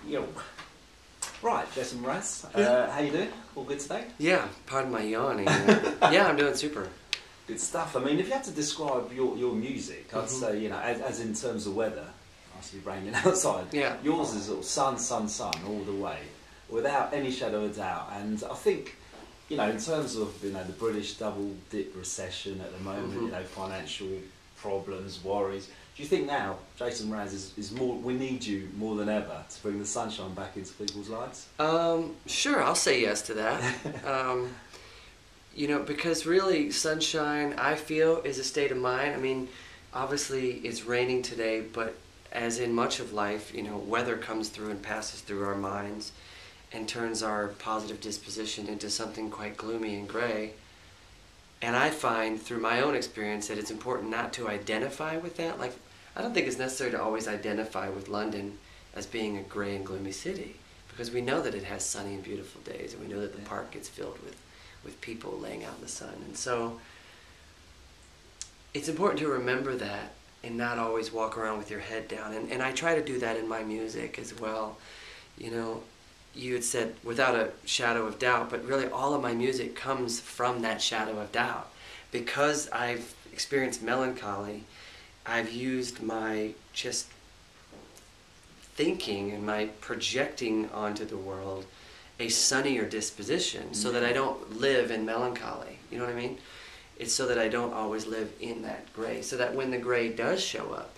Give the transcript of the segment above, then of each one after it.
Yo. Right, Jason Mraz. How you doing? All good today? Yeah, pardon my yawning. Yeah, I'm doing super. Good stuff. I mean, if you had to describe your music, I'd say, you know, as in terms of weather, obviously raining outside, yeah. Yours is sort of sun, sun, sun all the way, without any shadow of doubt. And I think, you know, in terms of, you know, the British double dip recession at the moment, you know, financial problems, worries, do you think now Jason Mraz is more, we need you more than ever to bring the sunshine back into people's lives? Sure, I'll say yes to that. You know, because really sunshine, I feel, is a state of mind. I mean, obviously it's raining today, but as in much of life, you know, weather comes through and passes through our minds and turns our positive disposition into something quite gloomy and gray. And I find through my own experience that it's important not to identify with that. Like, I don't think it's necessary to always identify with London as being a gray and gloomy city, because we know that it has sunny and beautiful days, and we know that the park gets filled with people laying out in the sun. And so it's important to remember that and not always walk around with your head down. And I try to do that in my music as well. You know, you had said without a shadow of doubt, but really all of my music comes from that shadow of doubt. Because I've experienced melancholy, I've used my just thinking and my projecting onto the world a sunnier disposition so that I don't live in melancholy. You know what I mean? It's so that I don't always live in that gray, so that when the gray does show up,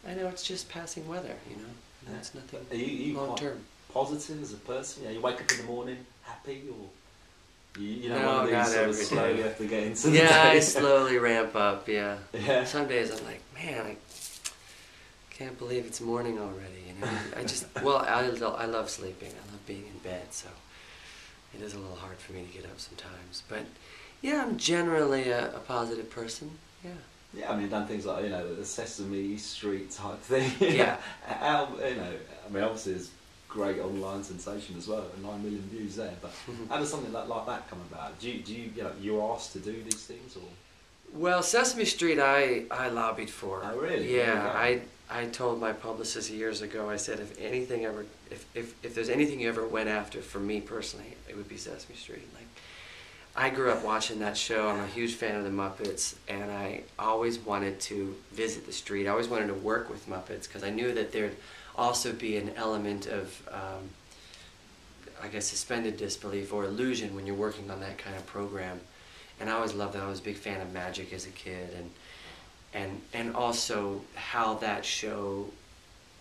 I know it's just passing weather, you know? And it's nothing long term. Positive as a person? Yeah, you wake up in the morning happy, or you know, no, one of these sort of slowly have to get into the day? I slowly ramp up, yeah. Some days I'm like, man, I can't believe it's morning already, you know. I just, well, I love sleeping. I love being in bed, so it is a little hard for me to get up sometimes. But yeah, I'm generally a positive person, yeah. Yeah, I mean, done things like, you know, the Sesame Street type thing. Yeah. How, you know, I mean, obviously it's great online sensation as well, 9 million views there, but how does something like that come about? Do you know, you're asked to do these things, or? Well, Sesame Street I lobbied for. Oh, really? Yeah, I told my publicist years ago, I said, if anything ever, if there's anything you ever went after for me personally, it would be Sesame Street. Like, I grew up watching that show. I'm a huge fan of the Muppets, and I always wanted to visit the street. I always wanted to work with Muppets because I knew that there'd also be an element of, I guess, suspended disbelief or illusion when you're working on that kind of program. And I always loved that. I was a big fan of magic as a kid, and also how that show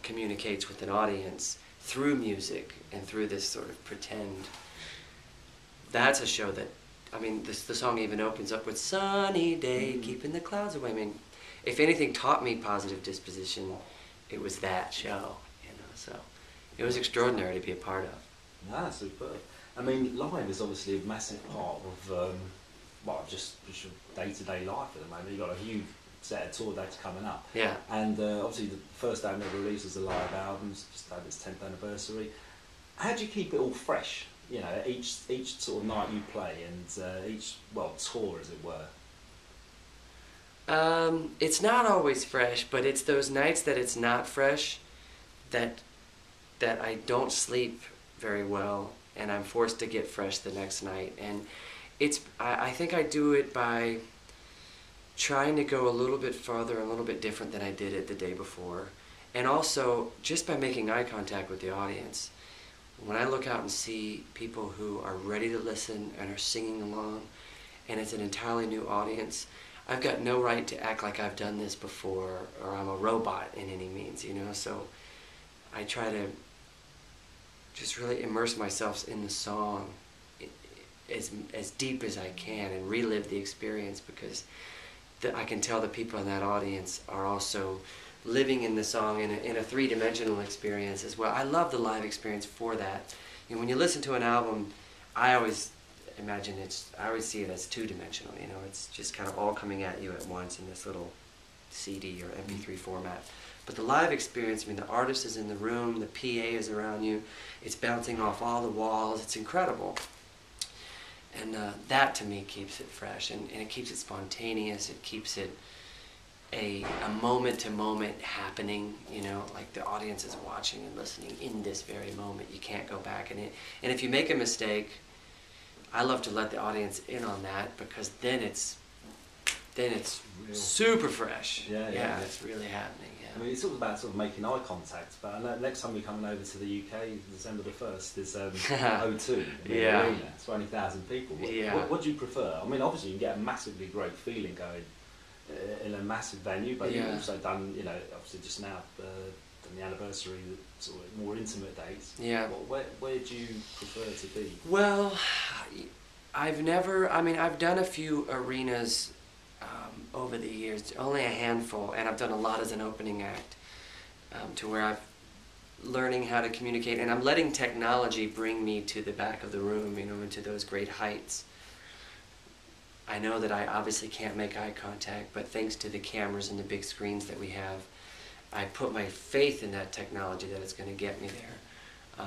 communicates with an audience through music and through this sort of pretend. That's a show that, I mean, the song even opens up with "Sunny Day, keeping the clouds away." I mean, if anything taught me positive disposition, it was that show, you know. So it was extraordinary to be a part of. Ah, superb. I mean, live is obviously a massive part of, well, just your day-to-day life at the moment. You've got a huge set of tour dates coming up. Yeah. And obviously the first album ever released was a live album, just had its 10th anniversary. How do you keep it all fresh? You know, each sort of night you play and each, well, tour as it were. It's not always fresh, but it's those nights that it's not fresh that I don't sleep very well, and I'm forced to get fresh the next night. And I think I do it by trying to go a little bit farther, a little bit different than I did it the day before. And also just by making eye contact with the audience. When I look out and see people who are ready to listen and are singing along, and it's an entirely new audience, I've got no right to act like I've done this before or I'm a robot in any means, you know. So I try to just really immerse myself in the song as deep as I can and relive the experience, because I can tell the people in that audience are also living in the song in a three-dimensional experience as well. I love the live experience for that. You know, when you listen to an album, I always imagine I always see it as two-dimensional, you know. It's just kind of all coming at you at once in this little CD or MP3 format. But the live experience, I mean, the artist is in the room, the PA is around you, it's bouncing off all the walls, it's incredible. And that to me keeps it fresh, and it keeps it spontaneous, it keeps it a moment-to-moment happening, you know, like the audience is watching and listening in this very moment. You can't go back and if you make a mistake, I love to let the audience in on that, because then it's real. Super fresh. Yeah, it's really happening. Yeah. I mean, you talk about sort of making eye contact, but I know next time you're coming over to the UK, December the 1st, is O2 in the arena. It's 20,000 people. What do you prefer? I mean, obviously you can get a massively great feeling going in a massive venue, but you've also done, you know, obviously just now done the anniversary, sort of more intimate dates. Yeah. Where do you prefer to be? Well, I've done a few arenas over the years, only a handful, and I've done a lot as an opening act, to where I'm learning how to communicate, and I'm letting technology bring me to the back of the room, you know, into those great heights. I know that I obviously can't make eye contact, but thanks to the cameras and the big screens that we have, I put my faith in that technology that it's going to get me there.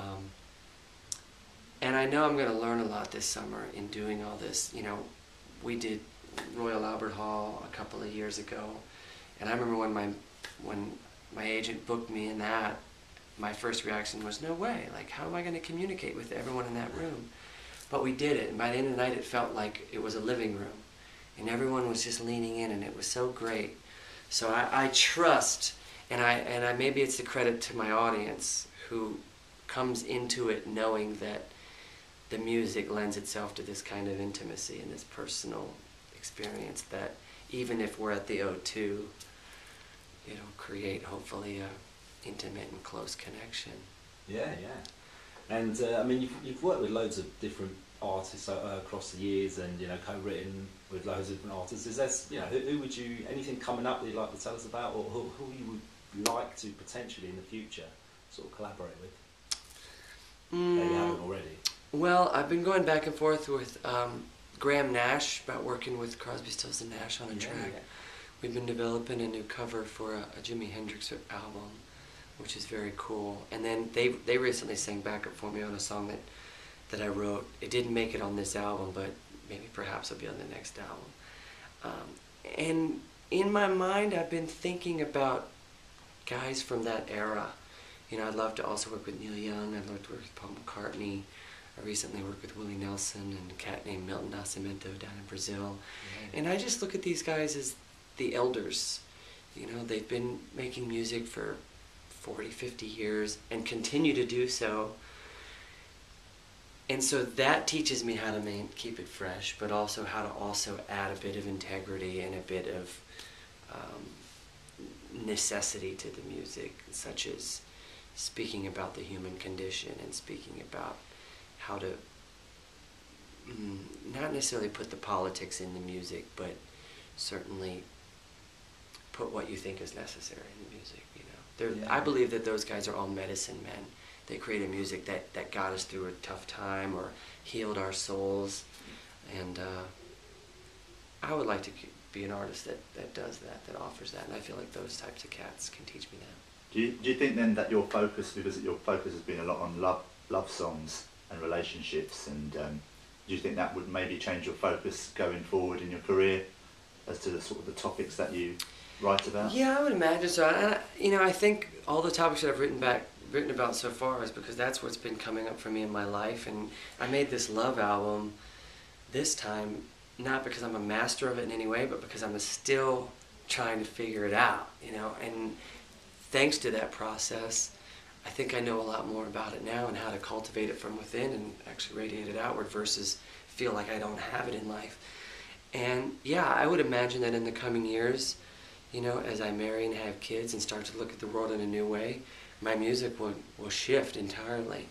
And I know I'm going to learn a lot this summer in doing all this. You know, we did Royal Albert Hall a couple of years ago, and I remember when my agent booked me in that, my first reaction was, no way, like, how am I going to communicate with everyone in that room? But we did it, and by the end of the night it felt like it was a living room, and everyone was just leaning in, and it was so great. So I trust, and I maybe it's the credit to my audience who comes into it knowing that the music lends itself to this kind of intimacy and this personal experience, that even if we're at the O2, it'll create hopefully a intimate and close connection. Yeah. And I mean, you've worked with loads of different artists across the years, and, you know, co-written with loads of different artists. Is there, you know, who would you, anything coming up that you'd like to tell us about, or who you would like to potentially in the future sort of collaborate with that you haven't already? Well, I've been going back and forth with Graham Nash about working with Crosby, Stills and Nash on a track. Yeah. We've been developing a new cover for a Jimi Hendrix album, which is very cool. And then they recently sang backup for me on a song that I wrote. It didn't make it on this album, but maybe perhaps it'll be on the next album. And in my mind, I've been thinking about guys from that era. You know, I'd love to also work with Neil Young. I'd love to work with Paul McCartney. I recently worked with Willie Nelson and a cat named Milton Nascimento down in Brazil. Yeah. And I just look at these guys as the elders. You know, they've been making music for 40, 50 years and continue to do so. And so that teaches me how to keep it fresh, but also how to also add a bit of integrity and a bit of necessity to the music, such as speaking about the human condition and speaking about how to not necessarily put the politics in the music, but certainly put what you think is necessary in the music. You know, I believe that those guys are all medicine men. They created music that got us through a tough time or healed our souls, and I would like to be an artist that does that offers that, and I feel like those types of cats can teach me that. Do you think then that your focus, because your focus has been a lot on love songs and relationships, and do you think that would maybe change your focus going forward in your career as to the sort of the topics that you write about? Yeah, I would imagine so. And you know, I think all the topics that I've written about so far is because that's what's been coming up for me in my life. And I made this love album this time not because I'm a master of it in any way, but because I'm still trying to figure it out, you know. And thanks to that process, I think I know a lot more about it now and how to cultivate it from within and actually radiate it outward versus feel like I don't have it in life. And yeah, I would imagine that in the coming years, you know, as I marry and have kids and start to look at the world in a new way, my music will shift entirely.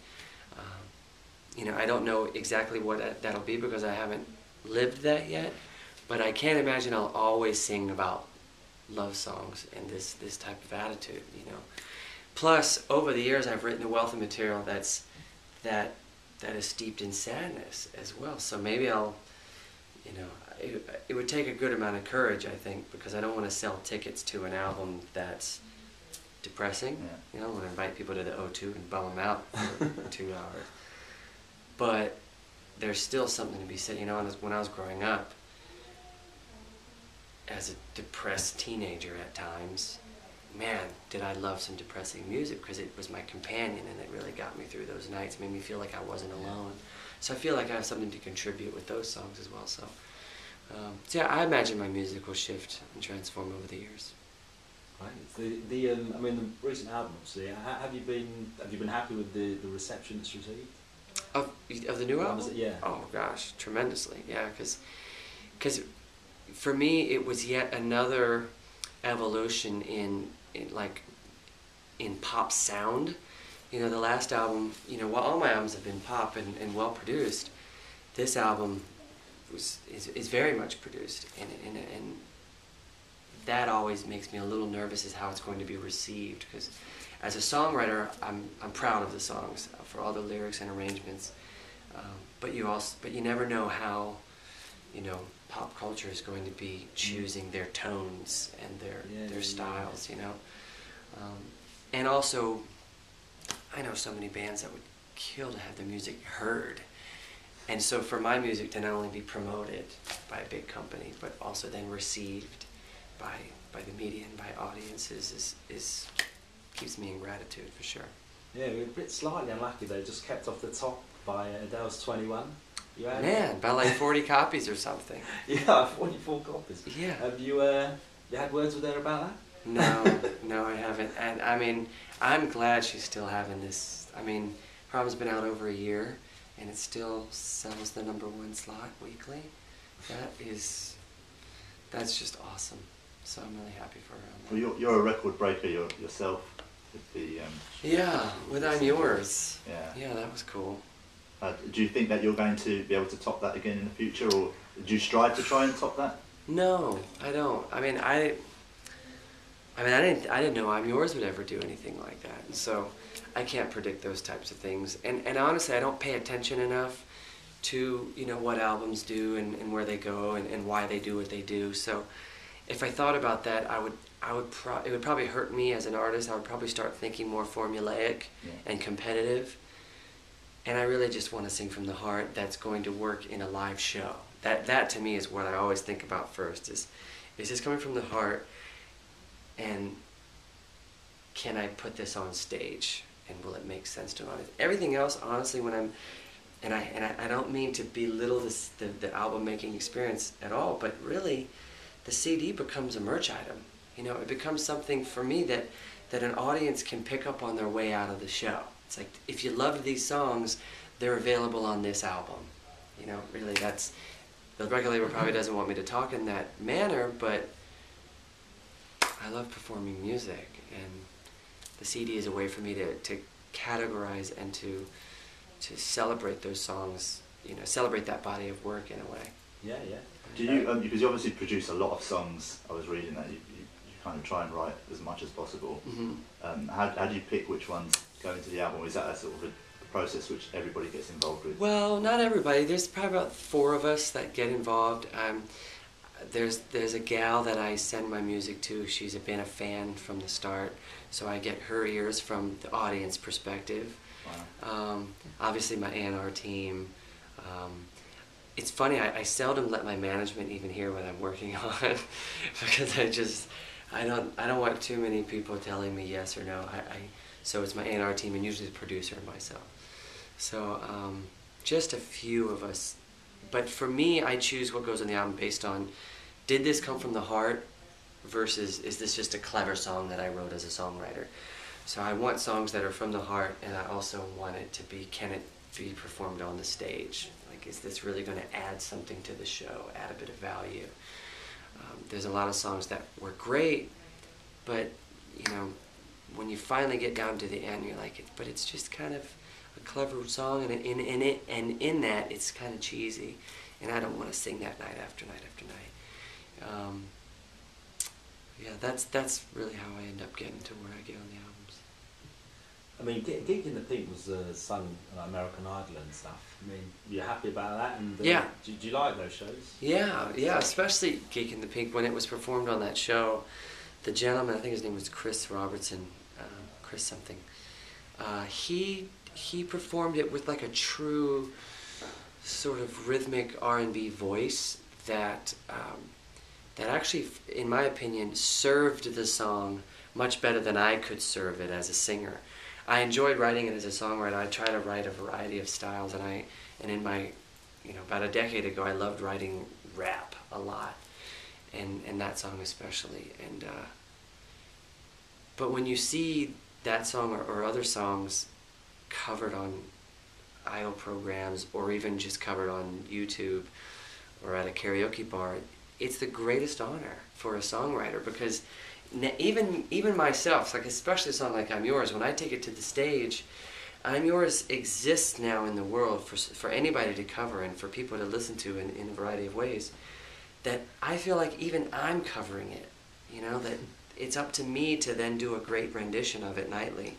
You know, I don't know exactly what that'll be because I haven't lived that yet, but I can't imagine I'll always sing about love songs and this type of attitude, you know. Plus, over the years, I've written a wealth of material that is steeped in sadness as well. So maybe I'll, you know, it would take a good amount of courage, I think, because I don't want to sell tickets to an album that's depressing. Yeah. You know, I want to invite people to the O2 and bum them out for 2 hours. But there's still something to be said. You know, when I was growing up, as a depressed teenager at times, man, did I love some depressing music, because it was my companion and it really got me through those nights, made me feel like I wasn't alone. So I feel like I have something to contribute with those songs as well. So, so yeah, I imagine my music will shift and transform over the years. Right. I mean, the recent album, obviously, have you been happy with the reception it's received? Of the new album? Yeah. Oh gosh, tremendously. Yeah, because for me it was yet another evolution in pop sound. You know, the last album, you know, while all my albums have been pop and well produced, this album is very much produced, and that always makes me a little nervous as how it's going to be received, because as a songwriter, I'm proud of the songs for all the lyrics and arrangements, but you never know how, you know, pop culture is going to be choosing their tones and their styles, you know, and also I know so many bands that would kill to have their music heard, and so for my music to not only be promoted by a big company but also then received by the media and by audiences is keeps me in gratitude for sure. Yeah, we're a bit slightly unlucky though, just kept off the top by Adele's 21. Man, by like 40 copies or something. Yeah, 44 copies. Yeah. Have you had words with her about that? No, I haven't. And I mean, I'm glad she's still having this. I mean, her album's been out over a year, and it still sells the #1 slot weekly. That's just awesome. So I'm really happy for her on that. Well, you're a record breaker yourself with the... yeah, with I'm Yours. Yeah. Yeah, that was cool. Do you think that you're going to be able to top that again in the future, or do you strive to try and top that? No, I don't. I mean, I didn't know I'm Yours would ever do anything like that, and so I can't predict those types of things. And honestly, I don't pay attention enough to, you know, what albums do and where they go and why they do what they do. So if I thought about that, it would probably hurt me as an artist. I would probably start thinking more formulaic and competitive. And I really just want to sing from the heart that's going to work in a live show. That to me is what I always think about first, is this coming from the heart, and can I put this on stage, and will it make sense to an audience? Everything else, honestly, I don't mean to belittle the album making experience at all, but really the CD becomes a merch item. You know, it becomes something for me that an audience can pick up on their way out of the show. It's like, if you love these songs, they're available on this album. You know, really, the record label probably doesn't want me to talk in that manner, but I love performing music, and the CD is a way for me to categorize and to celebrate those songs, you know, celebrate that body of work in a way. Yeah. Do you, because you obviously produce a lot of songs, I was reading that, you kind of try and write as much as possible. Mm-hmm. How do you pick which ones go into the album? Is that a sort of a process which everybody gets involved with? Well, not everybody. There's probably about 4 of us that get involved. There's a gal that I send my music to. She's been a fan from the start, so I get her ears from the audience perspective. Wow. Obviously my A&R team. It's funny, I seldom let my management even hear what I'm working on because I don't want too many people telling me yes or no. So it's my A&R team and usually the producer and myself. So just a few of us. But for me, I choose what goes on the album based on, did this come from the heart versus is this just a clever song that I wrote as a songwriter? So I want songs that are from the heart, and I also want it to be, can it be performed on the stage? Like, is this really going to add something to the show, add a bit of value? There's a lot of songs that were great, but, you know, when you finally get down to the end, you're like, but it's just kind of a clever song, and in that, it's kind of cheesy, and I don't want to sing that night after night after night. Yeah, that's really how I end up getting to where I get on the albums. I mean, Gig in the Pink was sung on American Idol and stuff. I mean, you're happy about that? And yeah. Do you like those shows? Yeah, especially Gig in the Pink. When it was performed on that show, the gentleman, I think his name was Chris Robertson, Chris something, he performed it with like a true sort of rhythmic R&B voice that that actually, in my opinion, served the song much better than I could serve it as a singer. I enjoyed writing it as a songwriter. I try to write a variety of styles, and in my, about a decade ago, I loved writing rap a lot, and that song especially. And but when you see that song or other songs covered on idol programs, or even just covered on YouTube or at a karaoke bar, it's the greatest honor for a songwriter, because even myself, like especially a song like I'm Yours, when I take it to the stage, I'm Yours exists now in the world for anybody to cover and for people to listen to in a variety of ways, that I feel like even I'm covering it, that it's up to me to then do a great rendition of it nightly.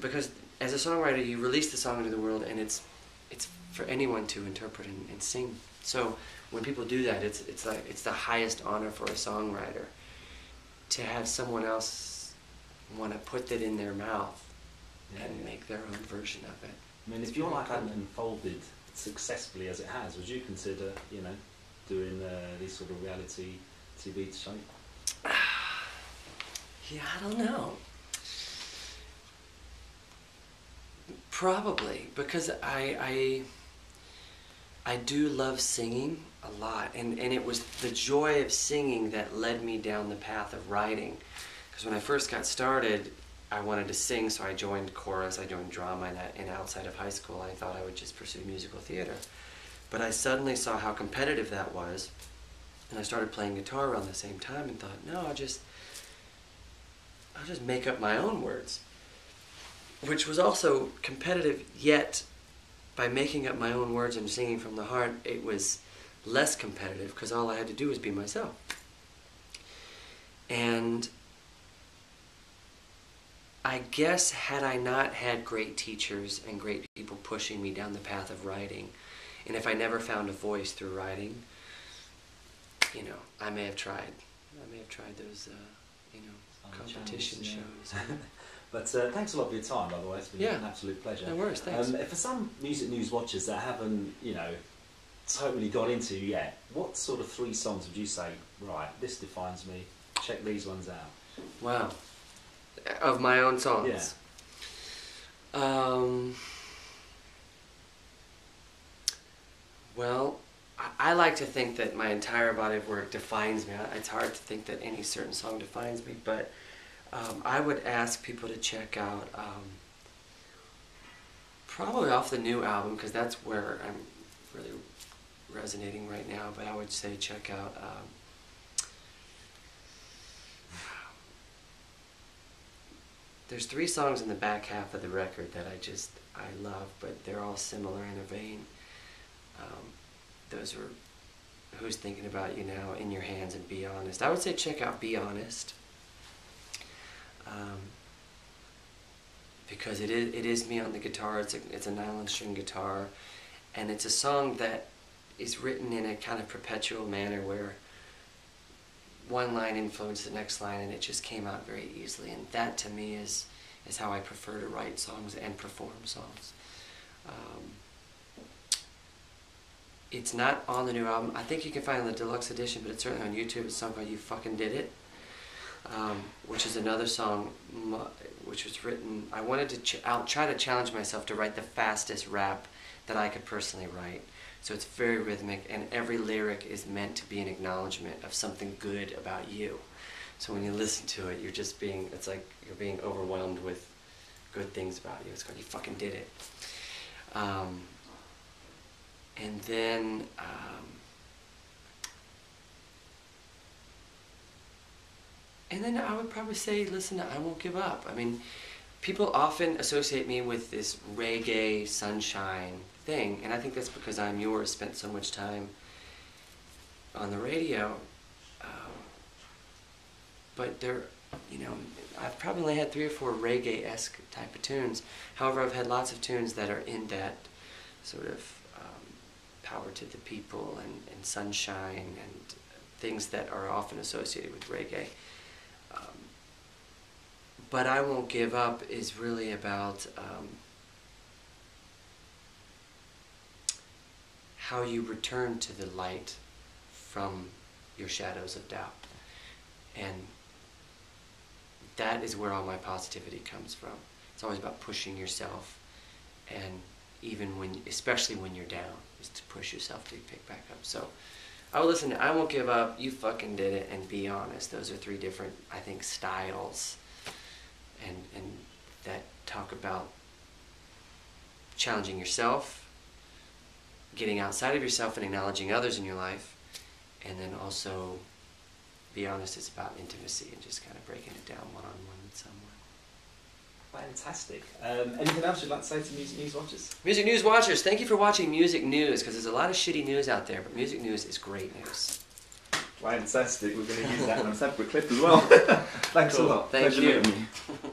Because as a songwriter, you release the song into the world, and it's for anyone to interpret and sing. So when people do that, it's like it's the highest honor for a songwriter to have someone else want to put that in their mouth and make their own version of it. I mean, if your life hadn't unfolded successfully as it has, would you consider, doing these sort of reality TV shows? Yeah, I don't know. Probably, because I do love singing a lot, and it was the joy of singing that led me down the path of writing. Because when I first got started, I wanted to sing, so I joined chorus, I joined drama, and outside of high school I thought I would just pursue musical theater. But I suddenly saw how competitive that was, and I started playing guitar around the same time and thought, no, I'll just make up my own words. Which was also competitive, yet by making up my own words and singing from the heart, it was less competitive, because all I had to do was be myself. And I guess had I not had great teachers and great people pushing me down the path of writing, and if I never found a voice through writing, I may have tried those, competition shows. But thanks a lot for your time, by the way. It's been an absolute pleasure. No worries, thanks. For some music news watchers that haven't, totally got into yet, what sort of 3 songs would you say, right, this defines me, check these ones out? Wow. Of my own songs? Yeah. Well, I like to think that my entire body of work defines me. It's hard to think that any certain song defines me, but I would ask people to check out, probably off the new album, because that's where I'm really resonating right now, but I would say check out there's 3 songs in the back half of the record that I love, but they're all similar in a vein. Those are Who's Thinking About You Now, In Your Hands, and Be Honest. I would say check out Be Honest, because it is me on the guitar. It's a nylon string guitar, and it's a song that is written in a kind of perpetual manner where one line influenced the next line, and it just came out very easily. And that, to me, is how I prefer to write songs and perform songs. It's not on the new album. I think you can find it on the deluxe edition, but it's certainly on YouTube. It's a song called You Fucking Did It, which is another song which was written. I wanted to I'll try to challenge myself to write the fastest rap that I could personally write. So it's very rhythmic, and every lyric is meant to be an acknowledgement of something good about you. So when you listen to it, it's like you're being overwhelmed with good things about you. It's called You Fucking Did It. And then I would probably say, listen to I Won't Give Up. I mean, people often associate me with this reggae sunshine thing, and I think that's because I'm Yours spent so much time on the radio. But I've probably only had 3 or 4 reggae-esque type of tunes. However, I've had lots of tunes that are in that sort of power to the people and sunshine and things that are often associated with reggae. But I Won't Give Up is really about how you return to the light from your shadows of doubt. And that is where all my positivity comes from. It's always about pushing yourself, and even when, especially when you're down, is to push yourself to pick back up. So I will listen to I Won't Give Up, You Fucking Did It, and Be Honest. Those are three different, I think, styles and that talk about challenging yourself, getting outside of yourself and acknowledging others in your life, and then also Be Honest is about intimacy and just kind of breaking it down one-on-one with someone. Fantastic. Anything else you'd like to say to Music News watchers? Music News watchers, thank you for watching Music News, because there's a lot of shitty news out there, but Music News is great news. Fantastic. We're going to use that on a separate clip as well. Thanks a lot. Thank Pleasure you. meeting you.